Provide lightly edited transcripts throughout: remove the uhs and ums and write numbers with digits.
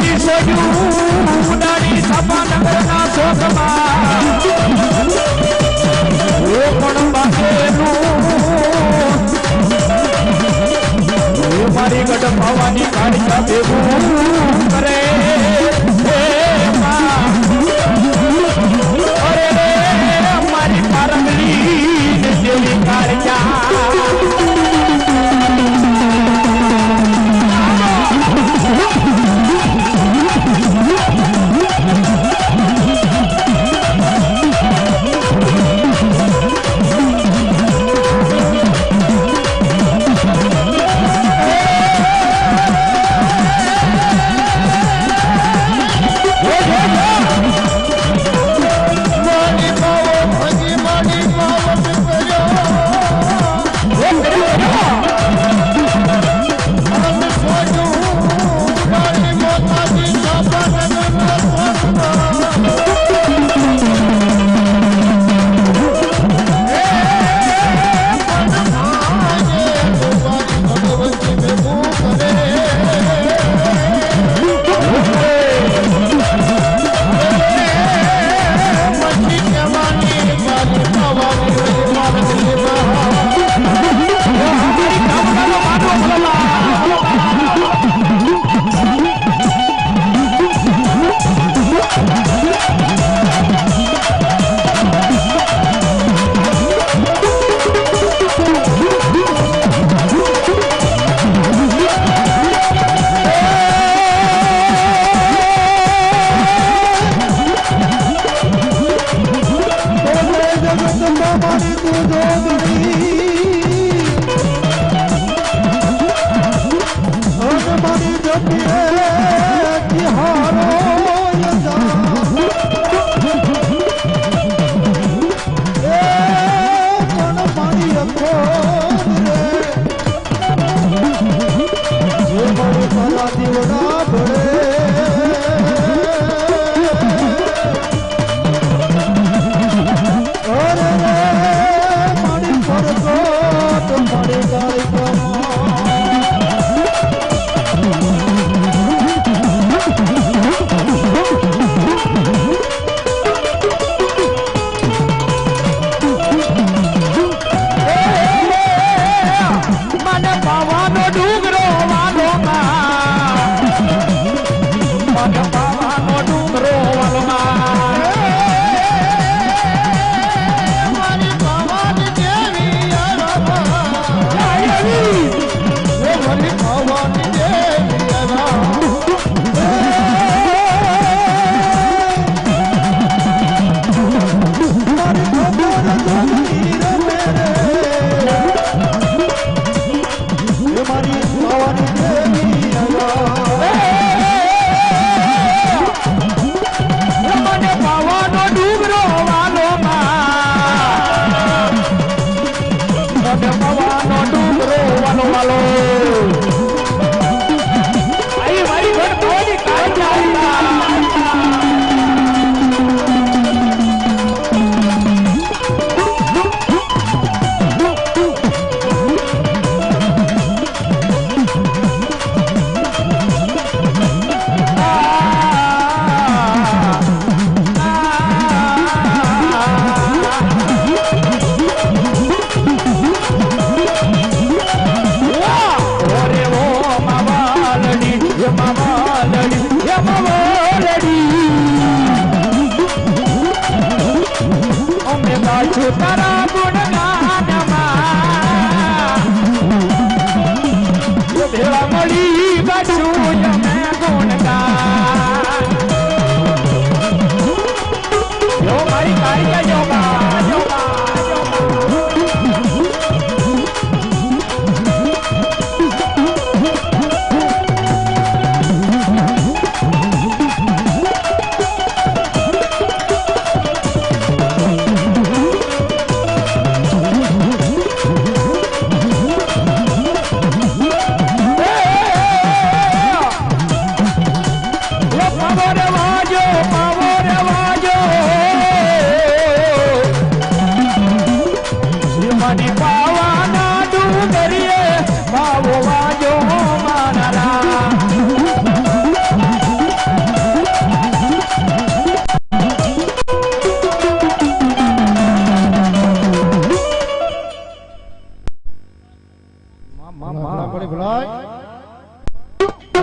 મારી સોયું ઉડાડી સપા નગરના શોકમાં ઓ પણ બાકેલું મારી ગઢ પાવાની કાઢી ભેગું કરે અરે મારી પારંગલી જેવી કાળજા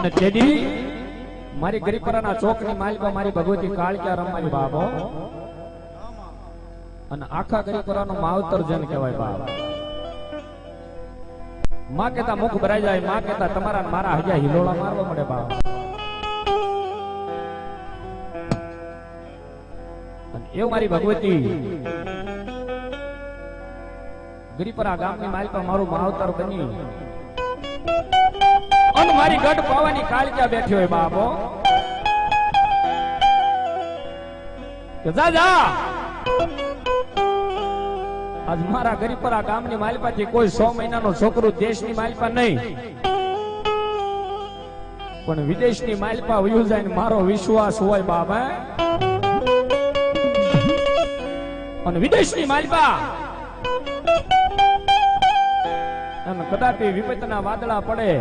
અને તેદી મારી ગરીપરાના ચોકની માલિકા મારી ભગવતી કાળક્યા રમવાની બાબો અને આખા ગરીપરાનો માવતર જન કહેવાય બાપ. માં કેતા મુખ ભરાઈ જાય, માં કેતા તમારા મારા હજા હિલોળા મારવા મળે બાપ. એવું મારી ભગવતી ગરીપરા ગામની માલિકા મારું માવતર બની અને મારી ગઢ પાવાની કાળક્યા બેઠી હોય બાપો કે જા જા આજ મારા ગરીપરા ગામની માલિકાથી કોઈ 100 મહિનાનો છોકરો દેશની માલિકા નહીં પણ વિદેશની માલિકા વયું જાય ને મારો વિશ્વાસ હોય બાબા. અને વિદેશની માલિકા અને કદાપી વિપતના વાદળા પડે,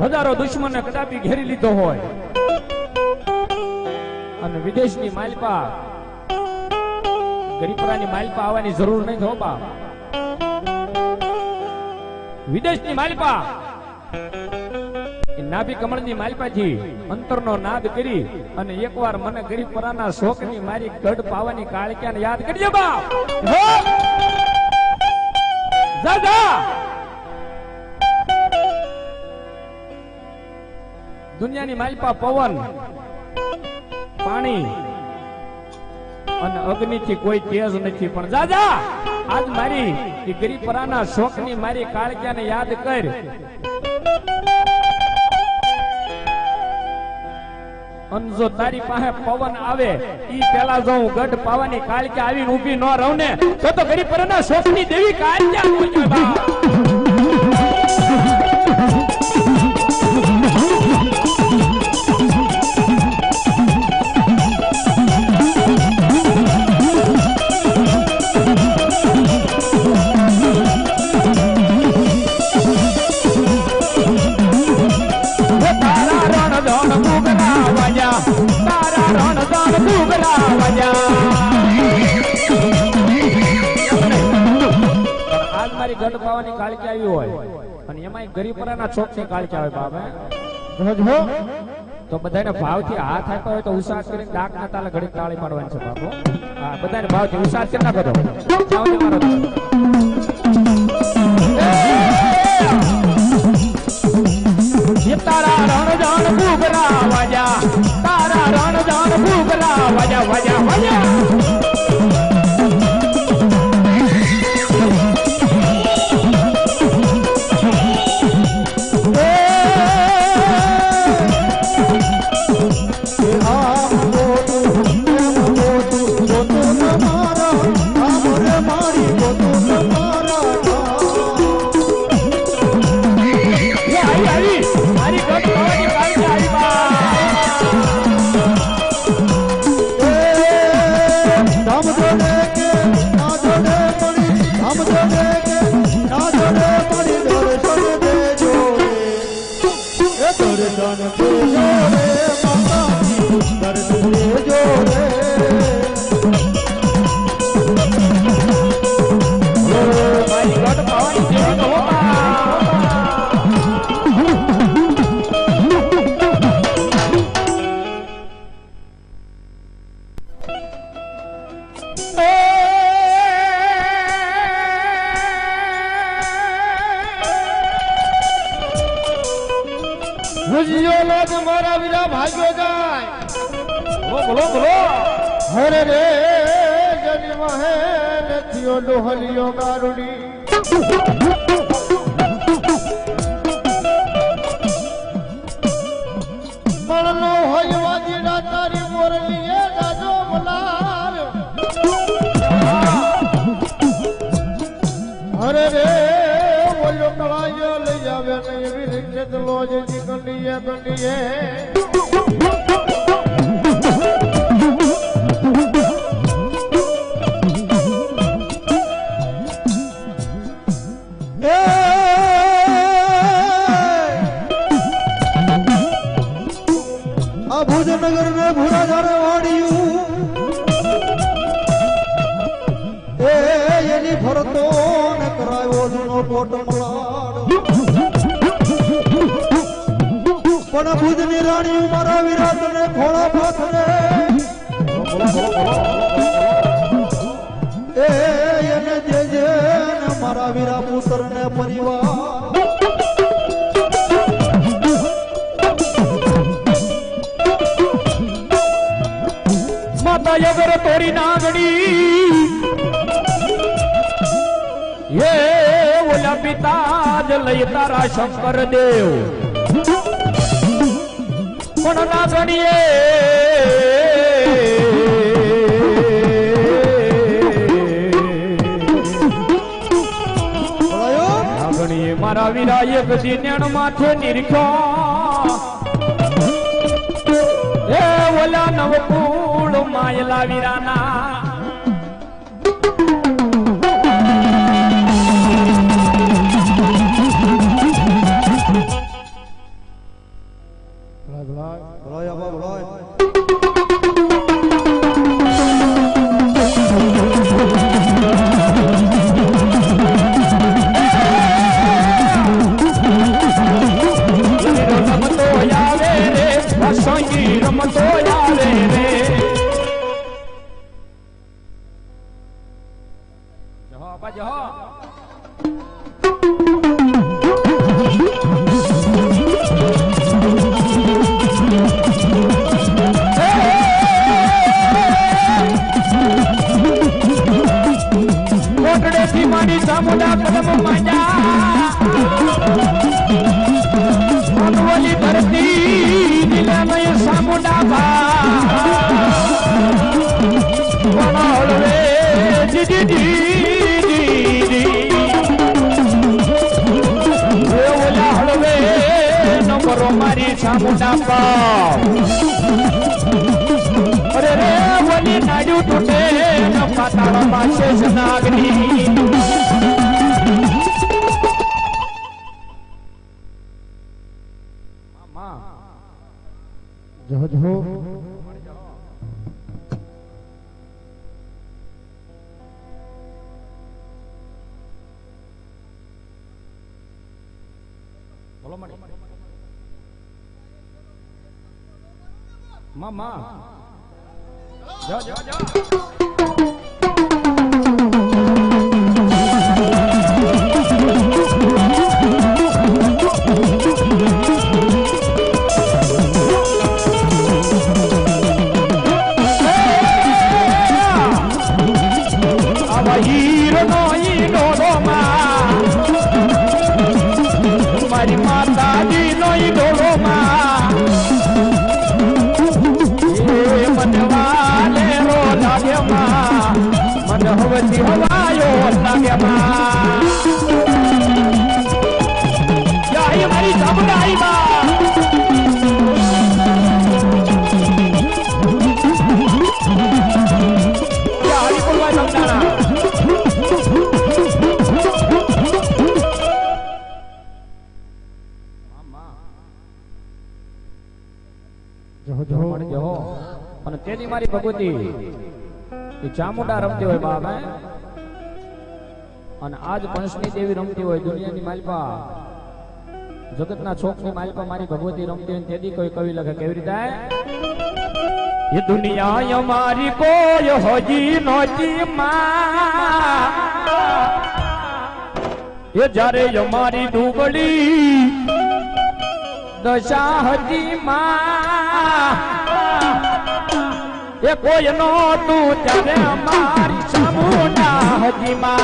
હજારો દુશ્મનને કદાપી ઘેરી લીધો હોય અને વિદેશની માલિકા ગરીપરાની માલિકા આવવાની જરૂર નહીં થો બાપ. વિદેશની માલિકા નાભી કમળની માલિકાથી અંતરનો નાદ કરી અને એકવાર મને ગરીપરાના શોકની મારી ગઢ પાવાની કાળક્યાને યાદ કરજે બાપ. દાદા દુનિયાની માલિકા પવન પાણી અને અગ્નિથી કોઈ તેજ નથી પણ દાદા આજ મારી ગરીપરાના શોકની મારી કાળક્યાને યાદ કર. જો તારી પાસે પવન આવે ઈ પેલા જો હું ગઢ પાવાની કાળક્યા આવીને ઊભી ન રહું ને તો ગરીપરાના શોકની દેવી કાળક્યા હોય બા. ગઢ પાવાની કાળક્યા આવી હોય અને એમાં ગરીપરાના ચોકની કાળક્યા હોય બાબા તો બધાને ભાવથી હાથ આપ્યા હોય તો ઉસાસ કરીને ડાકના તાલે ઘડી તાળી પાડવાની છે બાપો. હા બધાને ભાવથી ઉસાસ કરી નાખો તો તારા રણ જાણ ભૂગલા વાજા, તારા રણ જાણ ભૂગલા વાજા વાજા વાજા. મારા બીજા ભાગ્યો જાય બોલો બોલો. હરે રે જન્મ હે નથિયો ડોહલિયો ગારુડી મણનો હોય વાદીડા તારી મોરલીએ ગાજો મલાર. હરે રે બોલ્યો કળાયો લઈ આવે ને એવી રીતે લોજ કંડીએ કંડીએ ભુજનગર ને ભૂરા ધારે વાળ્યું એની ફરતો ને કરાયો જૂનો કોટ મલાડ. પણ ભુજની રાણી મારા વિરાટ ને ખોળા પાથરે એને જે ને મારા વીરા પુત્ર ને પરિવાર માતા યગર તોરી નાગડી ये ओला पिता ज लई तारा शंकर देव पण ना गणिए गणिए मारा वीरा एक दिनेण माथे निरखो ए ओला नवकूळ मायला वीराना સામુડા કદમ માંજા અનવલી ધરતી નીલામય સામુડા ભા વણોળવે જીજી ઓલા હળવે નંબરો મારી સામુડા પાવ અરે રે વની નાડ્યું તૂટે ન પાતાળમાં શેષ નાગની જહો જહો બોલો મણી મામા જા જા જા મારી માતાજી નો ઈડોળો માં મને વાલે રો લાગે માં મને હવેથી હવાયો લાગે માં જાય મારી સામુડાઈ માં હરી બોલવા સમજાણા અને તેની મારી ભગવતી એ ચામુંડા રમતી હોય બાપ અને આજ પંચની દેવી રમતી હોય દુનિયાની માલપા જગતના છોકની માલપા મારી ભગવતી રમતી હોય તેથી કોઈ કવિ લખે કેવી રીતે ये दुनिया हमारी कोई होजी नोची मां ये जारे हमारी डूबड़ी दशा हजी मां ये कोई नो तू जारे हमारी चामुंडा हजी मां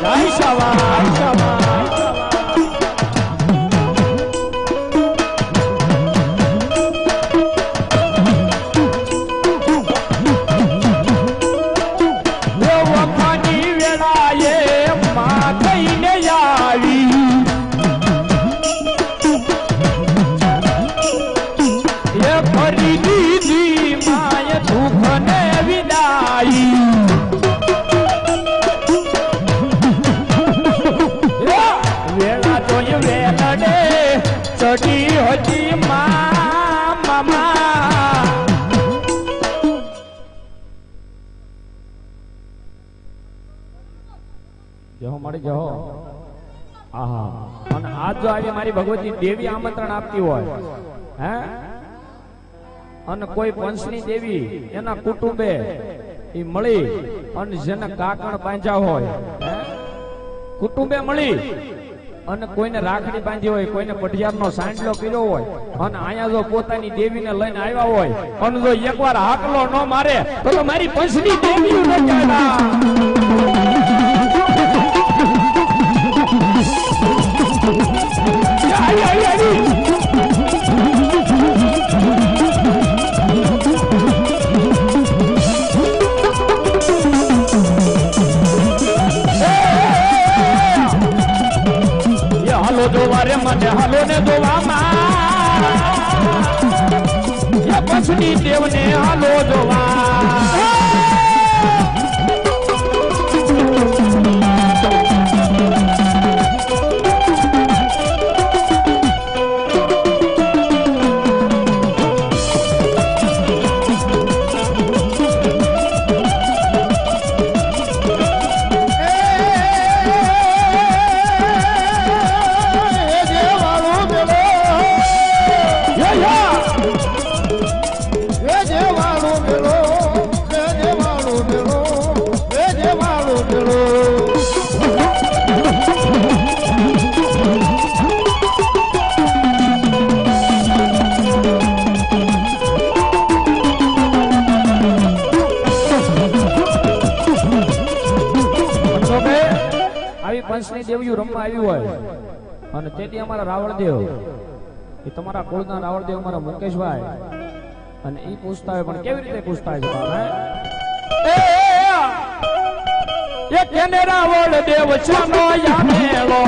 जय सवाई सवाई અને આજ જો આવી મારી ભગવતી દેવી આમંત્રણ આપતી હોય હે અને કોઈ પંચની દેવી એના કુટુંબે એ મળી અને જેને કાકણ બાંધ્યા હોય હે કુટુંબે મળી અને કોઈને રાખડી બાંધી હોય કોઈને પઢિયારનો સાંડલો કર્યો હોય અને અહીંયા જો પોતાની દેવીને લઈને આવ્યા હોય અને જો એકવાર હાકલો ન મારે તો મારી પંચની દેવી ન જોવારે મને હાલો ને જોવામાં પછડી દેવને હાલો જોવા પંચની દેવીઓ રમવા આવ્યું હોય અને તેથી અમારા રાવણદેવ એ તમારા કુળના રાવણદેવ અમારા મુકેશભાઈ અને એ પૂછતા હોય પણ કેવી રીતે પૂછતા છે એ કેને રાવણદેવ છાનો યામેલો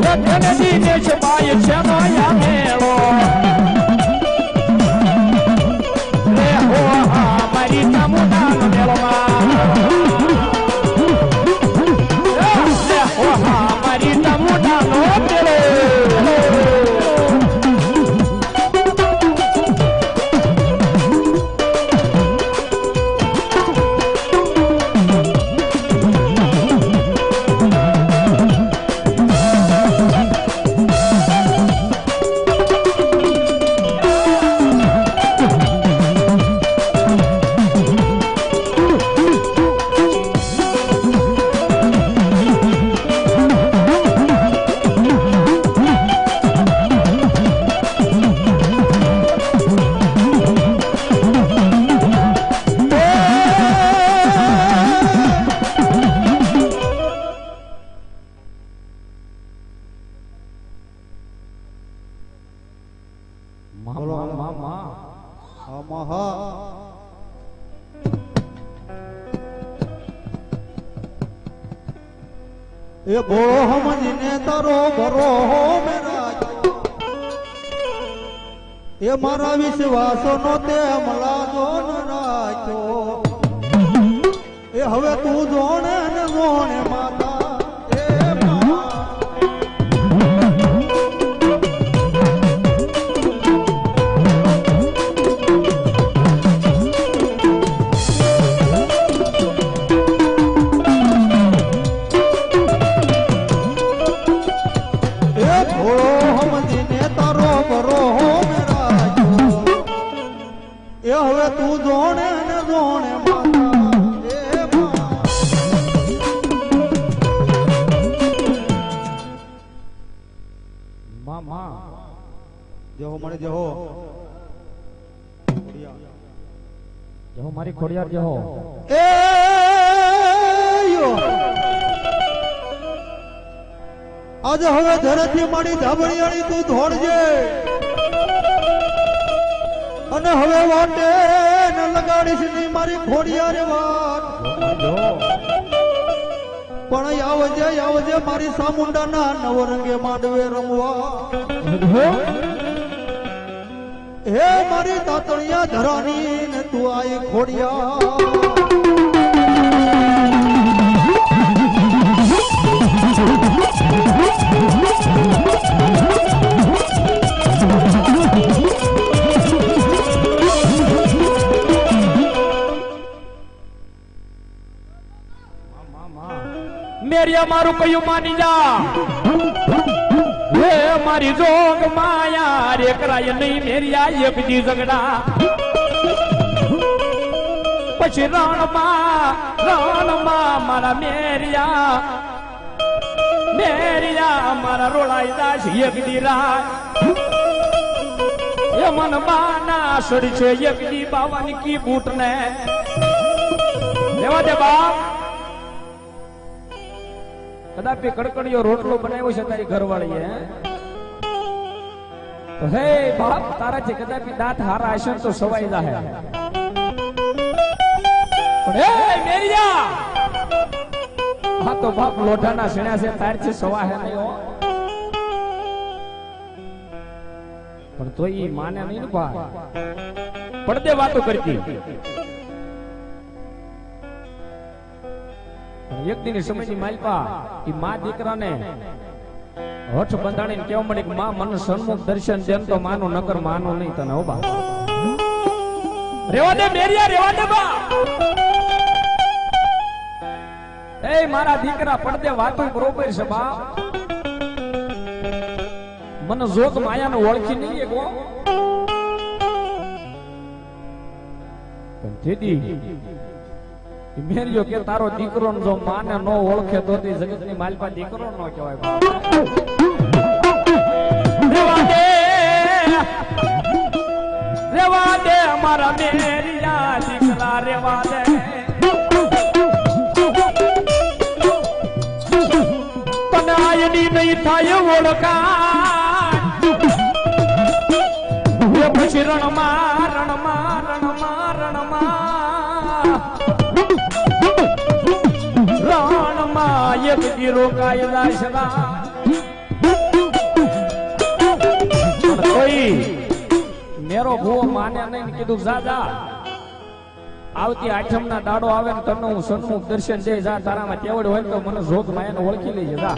એ કેને દિનેશભાઈ છાનો યામેલો રે હો હા મારી ચામુંડાનો મેળમાં એ ગોળો સમજીને તારો ભરો મેરા એ મારા વિશ્વાસો નો તે મલાજો ન રાખ્યો એ હવે તું જોણે ને જોણે માતા હવે તું જોણે ને જોણે માતા જહો મળે જહો જહો મારી ખોડિયાર જહો એ આજે હવે ધરતી મારી ધાબળિયાળી તું ધોડજે અને હવે વાટે ન લગાડીશ ની મારી ખોડિયારે વાત પણ આવજે મારી સામુંડાના નવરંગે માંડવે રમવા હે મારી તાતણિયા ધરાની ને તું આઈ ખોડિયા मेरिया મેરિયા મારું કયું માની જા હે મારી જોગ માયા રે કરાય નહીં મેરિયા એક દી ઝગડા પછી રણમાં મારા મેરિયા મારા રોળાઈ દાસ એક દી રાત એ મન બાના સડી છે એક દી બાવાની કી બૂટ ને લેવા દે બાપ કદાપી કડકડીયો રોટલો બનાવ્યો છે તારી ઘરવાળીએ તો હે બાપ તારાથી કદાપી દાંત હારા હશે તો સવાઈ જાહે પણ હે મેરિયા હા તો બાપ લોઢાના શેણા છે તારથી સવાહે નહીં હો પણ તો ઈ માને નહીં ને ભાઈ પડદે વાતો કરતી એક દિન સમયની માલપા ઈ માં દીકરાને હઠ બંધાણીને કેવા મળી કે માં મને સન્મુખ દર્શન દેન તો માનો નકર માનો નહીં તને હો બા રેવા દે મેરિયા રેવા દે બા એ મારા દીકરા પડદે વાતો બરોબર છે બા મને જોગ માયાને ઓળખી નહીં એકો પણ દીદી મેરિયો કે તારો દીકરો જો માને નો ઓળખે તો તે જગતની માલપા દીકરો નો કહેવાય રેવા દે મારા મેરિયા દીકરા રેવા દે તને આયની નહીં થાય ઓળખા પછી રણમાં એક ગીરો કાયદા શરા કોઈ મેરો ભૂવો માને નહીં કીધું દાદા આવતી આઠમ ના દાડો આવે ને તને હું સન્મુખ દર્શન દે જા તારામાં તેવડ હોય તો મને જોગ માયાને ઓળખી લેજે જા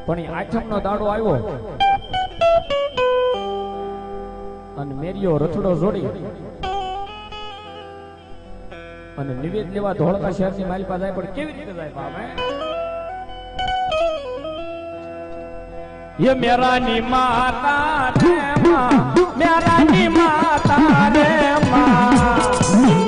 પણ આઠમ નો દાડો આવ્યો અને મેરિયો રથડો જોડી અને નિવેદ લેવા ધોળકા શહેરની માલપા જાય પણ કેવી રીતે જાય બાપે ये मेरानी माता रे माँ मेरानी माता रे माँ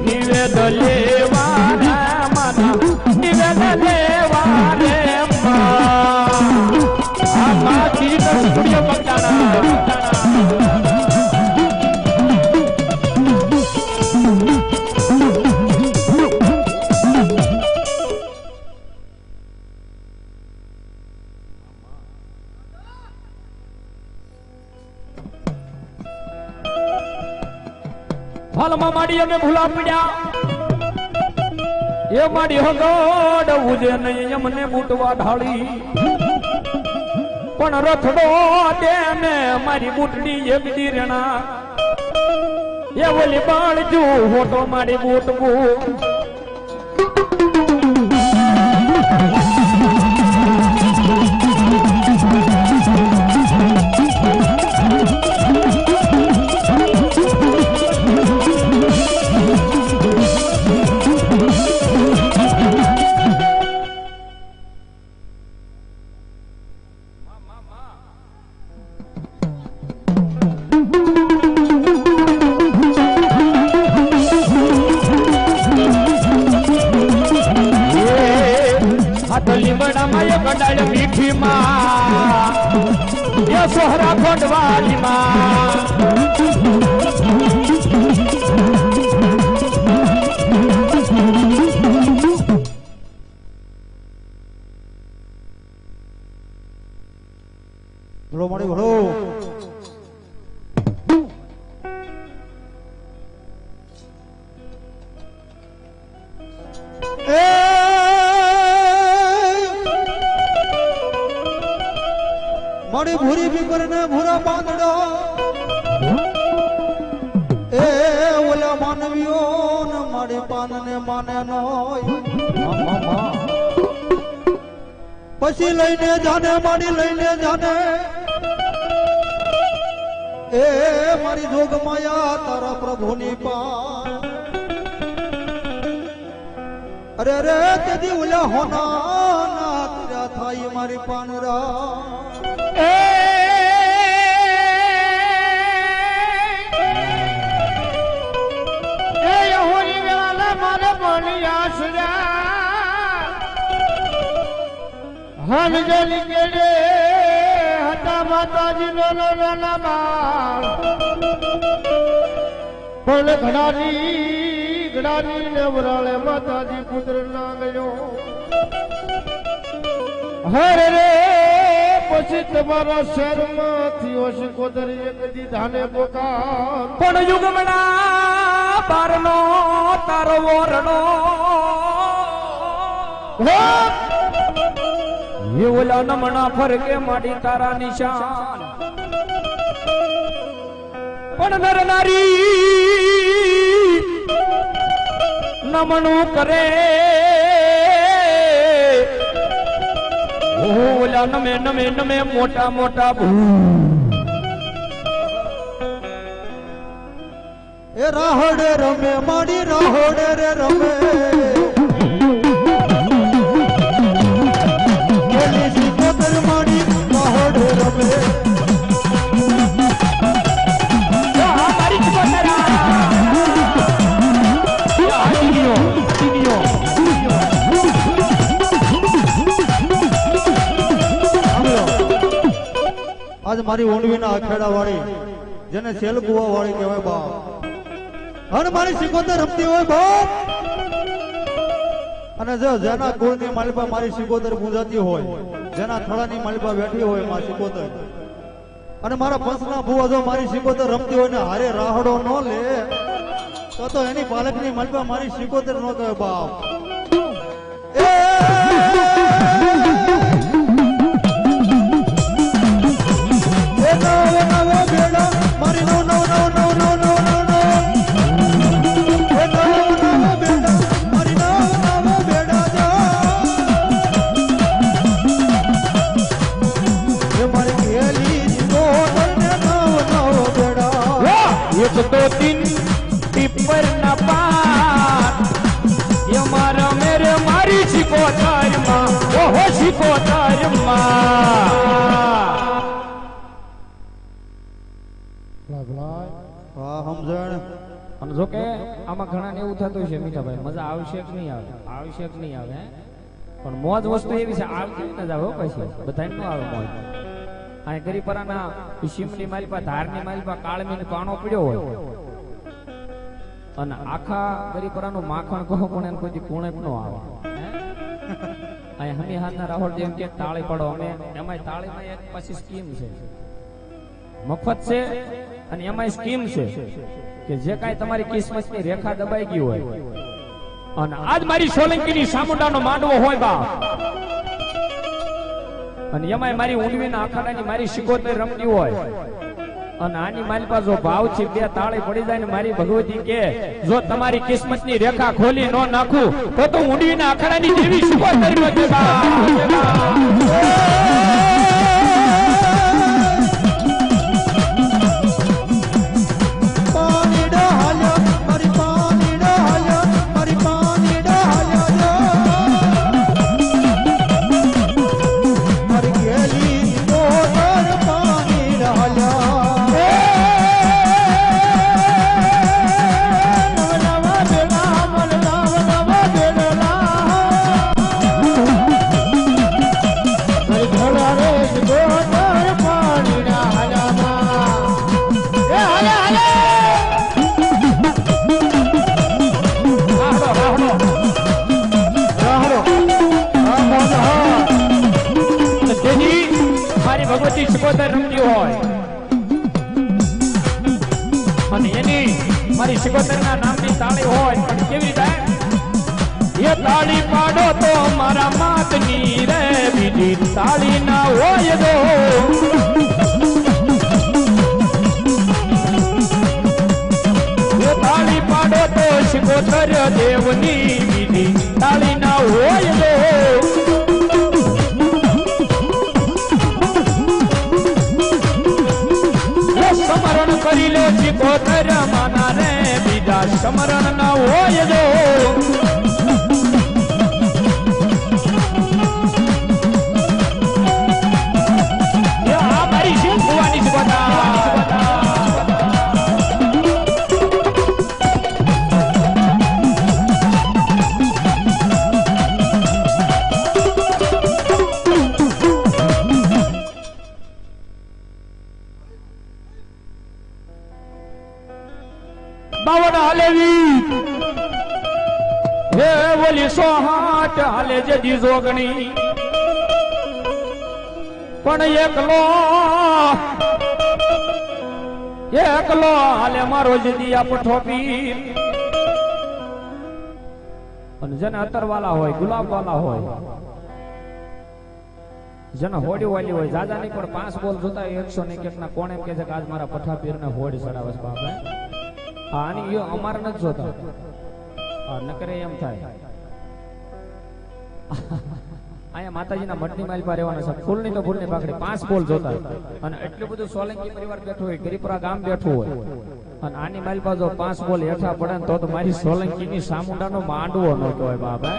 निवेद लेवा रे माता निवेद लेवा रे माँ माँ जी तो स्टूडियो बगदाना હાલમાં માડી અમે ભૂલા પડ્યા એ માડી હગડ ઉજે નહીં અમને બૂટવા ઢાળી પણ રથડો દે ને મારી બૂટડી એ બીજી રેણા એ ઓલી બાળજુ હોટો મારી બૂટવું मीठी माँ ये सोहरा खोटवाली माँ બોલો મળી બોલો મારી ભૂરી ફિકર ને ભૂરા પાંદડો એ ઓલા માનવીઓ ને મારી પાન ને માને નો પછી લઈને જાને મારી લઈને જાને એ મારી જોગમાયા તારા પ્રભુની પા અરે રે તેદી ઓલા હોના ના તીરા થાય મારી પાનરા હલજલી કેડે હતા માતાજી નો નાના બાળ પણ ઘડાની ને વરાળે માતાજી પુત્ર ના ગયો હરે રે પછી તમારા શહેરમાં થયો છે કોદરી એક દી ધાને પોકાર પણ યુગમણા પારનો તારો વરણો એ ઓલા નમણા ફરકે માડી તારા નિશાન પણ નર નારી નમણું કરે ઓલા નમે નમે નમે મોટા મોટા એ રાહડે રમે માડી રાહડે રે રમે આજ મારી ઓંડવીના અખેડા વાળી જેને સેલકુવા વાળી કહેવાય બાપ અને મારી સિકોતર રમતી હોય બાપ અને જો જેના કુળની માલિપા મારી સિકોતર પૂજાતી હોય જેના થળાની માલિપા બેઠી હોય મારી સિકોતર અને મારા પંચના ભુવા જો મારી સિકોતર રમતી હોય ને હારે રાહડો ન લે તો એની પાલકની માલિપા મારી સિકોતર ન કહે બાપ दो तीन टिप्पर न पार ये मारा मेरे मारी शिकोतर माँ ओहो शिकोतर माँ હા સમજણ અને જો કે આમાં ઘણા એવું થતું છે મીઠાભાઈ મજા આવશે કે નહીં આવે આવશે કે નહીં આવે પણ મોજ વસ્તુ એવી છે આવતી ન જાવ પછી બધાને ન આવે મોજ આ ગરીપરાના શિમની માલિપા ધારની માલિપા કાળમીનો કાણો પડ્યો હોય અને આખા ગરીપરાનું માખણ કહો પણ એને કોઈ કોણે ન આવે અહીં હમી હાથના રાહોલ જેમ કે તાળી પડો અને એમાં તાળીમાં એક પાછી સ્કીમ છે મફત છે અને એમાં સ્કીમ છે કે જે કાંઈ તમારી કિસ્મતની રેખા દબાઈ ગઈ હોય અને આજ મારી સોલંકીની સામુંડાનો માંડવો હોય બા અને એમાં મારી ઊંડવીના અખાડાની મારી શિકોતર રમતી હોય અને આની મારી પાસે જો ભાવ છે બે તાળી પડી જાય ને મારી ભગવતી કે જો તમારી કિસ્મતની રેખા ખોલી ન નાખું તો ઊંડવીના અખાડાની દેવી શિકોતર નો કે ભગવતી શિકોતર રમતી હોય અને એની મારી શિકોતરના નામની તાળી હોય પણ કેવી રીતે એ તાળી પાડો તો મારા માતની રે બીજી તાળી ના હોય દો એ તાળી પાડો તો શિકોતર દેવની બીજી તાળી ના હોય દો આ સમરણ ન હોય જો આ મારી શિવ ભુવાની સુબતા બાવન હાલેવી હે બોલી 108 હાલે જજી જોગણી પણ એકલો હાલે મારો જદી આ પઠોપી અને જેને અતર વાલા હોય ગુલાબ વાલા હોય જેને હોડી વાલી હોય જાજા નહીં પણ 5 બોલ જોતા 101 ના કોણ એમ કે છે કે આજ મારા પઠાપીર ને હોડી ચડાવસ બાપે આની અમારે નથી જોતા નકરે એમ થાય અહીંયા માતાજીના મઠની માલ પર રહેવાના છે ફૂલની તો ફૂલની પાકડી 5 બોલ જોતા અને એટલું બધું સોલંકી પરિવાર બેઠો હોય ગરીપુરા ગામ બેઠું હોય અને આની માલ પર જો 5 બોલ હેઠા પડે ને તો મારી સોલંકીની સામુંડાનો માંડવો ન કહેવાય બાપા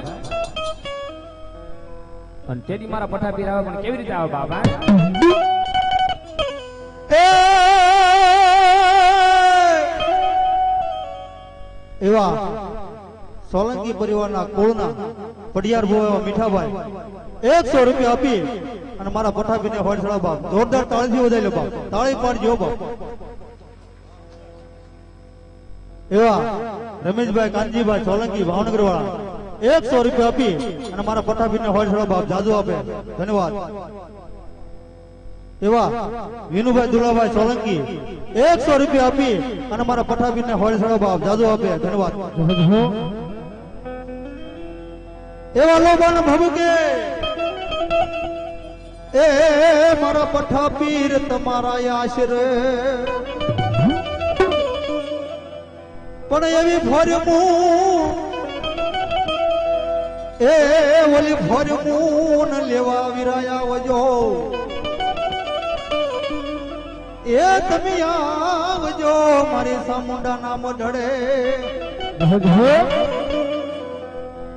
અને તેથી મારા પઠાપીર આવે પણ કેવી રીતે આવે બાપા એવા સોલંકી પરિવારના કુળના પડિયાર ભો એવા મીઠાભાઈ 100 રૂપિયા આપી અને મારા પઠાપીને હોડ ચડાવ બાપ જોરદાર તાળીથી વધાઈ લો બાપ તાળી પાડજો બાપ એવા રમેશભાઈ કાનજીભાઈ સોલંકી ભાવનગર વાળા 100 રૂપિયા આપી અને મારા પઠાપીને હોડ ચડાવ બાપ જાદુ આપે ધન્યવાદ એવા વિનુભાઈ દુલાભાઈ સોલંકી 100 રૂપિયા આપી અને મારા પઠાપીને હોળ સડો બાપ જાદુ આપે ધન્યવાદ એવા લોબાન ભભકે એ મારા પઠાપીર તમારા આશરે પણ એવી ભરમું એ ઓલી ભરમું લેવા વિરાયા વજો એ તમે આવજો મારી સામુંડા નામ ઢળે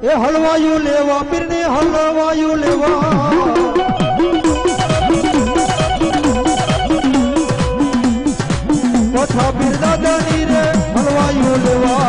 એ હલવાયું લેવા પીરને હલવાયું લેવા પઠા પીર દાદાની રે હલવાયું લેવા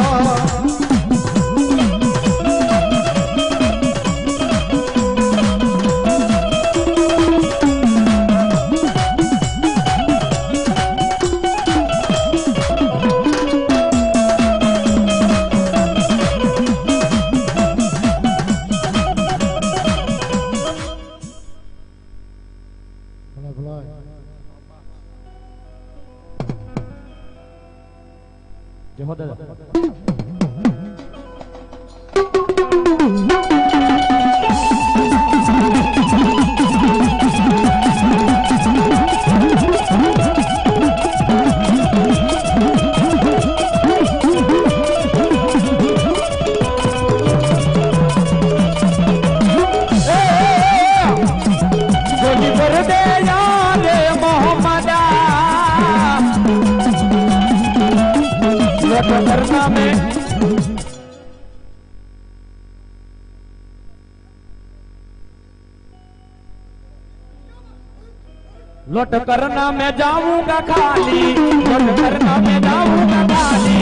लौट करना मैं जाऊंगा खाली लौट करना मैं जाऊंगा खाली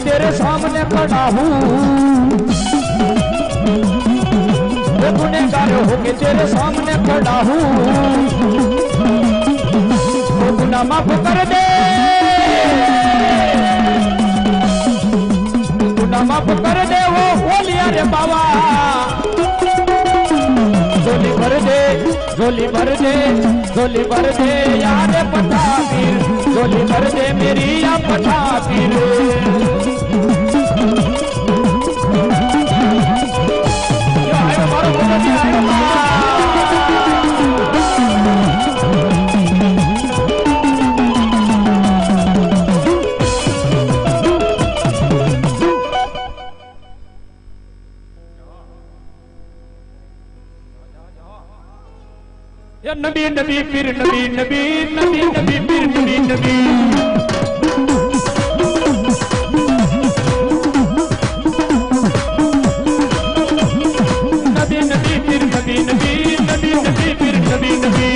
तेरे सामने खड़ा हूँ गुनहगार होके तेरे सामने खड़ा हूँ वो गुनाह माफ कर दे गुनाह माफ कर दे वो बोलिया रे बाबा झोली भर दे झोली भर दे झोली भर दे यार पठापीर झोली भर दे मेरी या पठापीर नबी नबी पीर नबी नबी नबी नबी पीर नबी नबी नबी नबी पीर नबी नबी नबी नबी पीर नबी नबी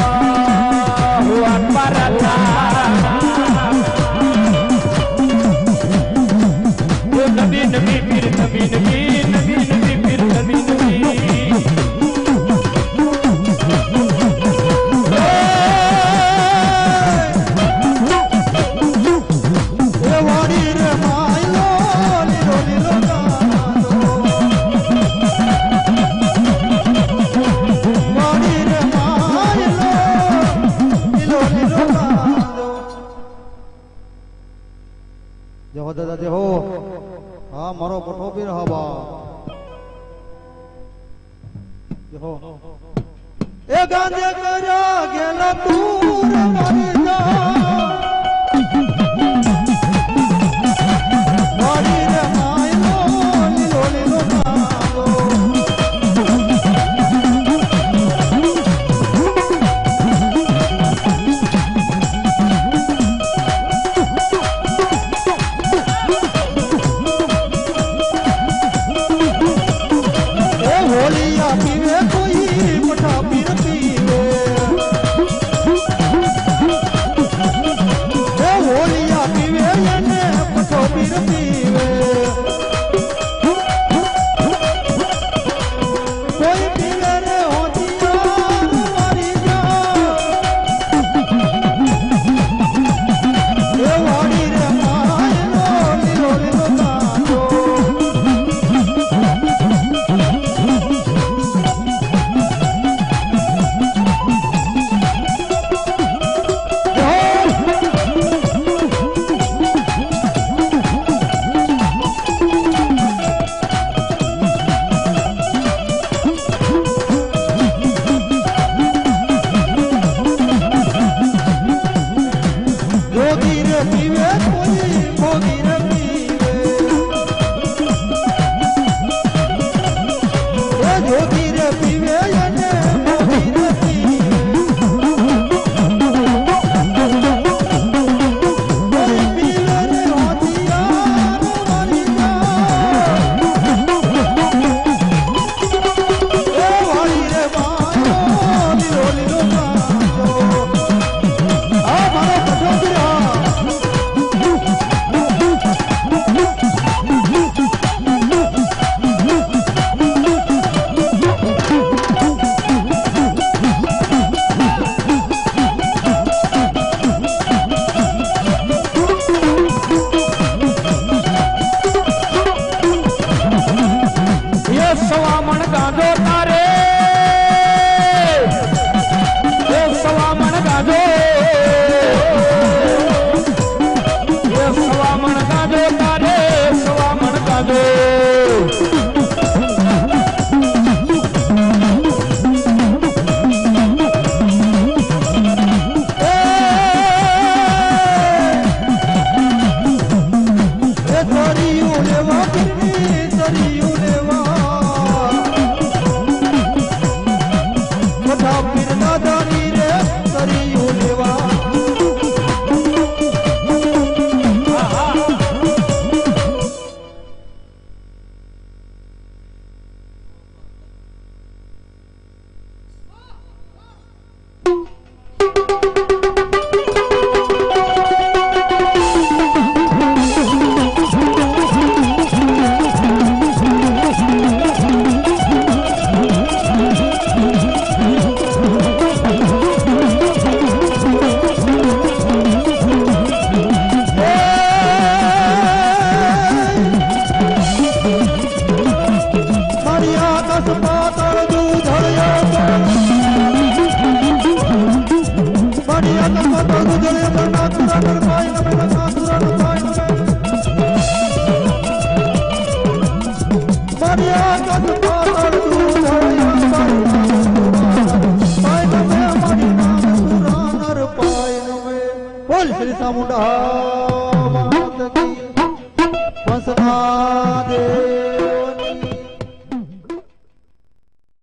अल्लाहु अकबर नबी नबी पीर नबी नबी नबी नबी पीर नबी नबी जय हो दादा जय हो हाँ मारो पठो भी रहा बा जय हो ए गांजे करा गेला दूर मरी जा मारी रे मायलो लीलो लीलो नादो होलिया पीवे कोई पठा पीर पीवे होलिया पीवे ने पठो पीर पीवे कोई पीवे रे होतिया मारी जा ए वाड़ी रे मायलो लीलो लीलो नादो जोगी रे पीवे कोई भोगी रे पीवे जोगी रे पीवे ने भोगी रे पीवे कोई पीवे रे होतिया मारी जा ए वाली रे मायो लीलो लीलो नादो आ मारो पठो पिरा ये सवामण गांधो तारे ये सवामण गांधो ये सवामण गांधो तारे सवामण गांधो ए तरियू लेवा तरियू लेवा पठा पीर दादानी रे तरियू लेवा मारिया दस पातळ दूध हळया मारिया दस पातळ दूध हळया नाथुरा पाय नमे नाथुरा पाय नमे मारिया दस पातळ दूध हळया पाय नमे मारी नाथुरा नर पाय नमे बोल श्री चामुंडा मात की પંસના દેવ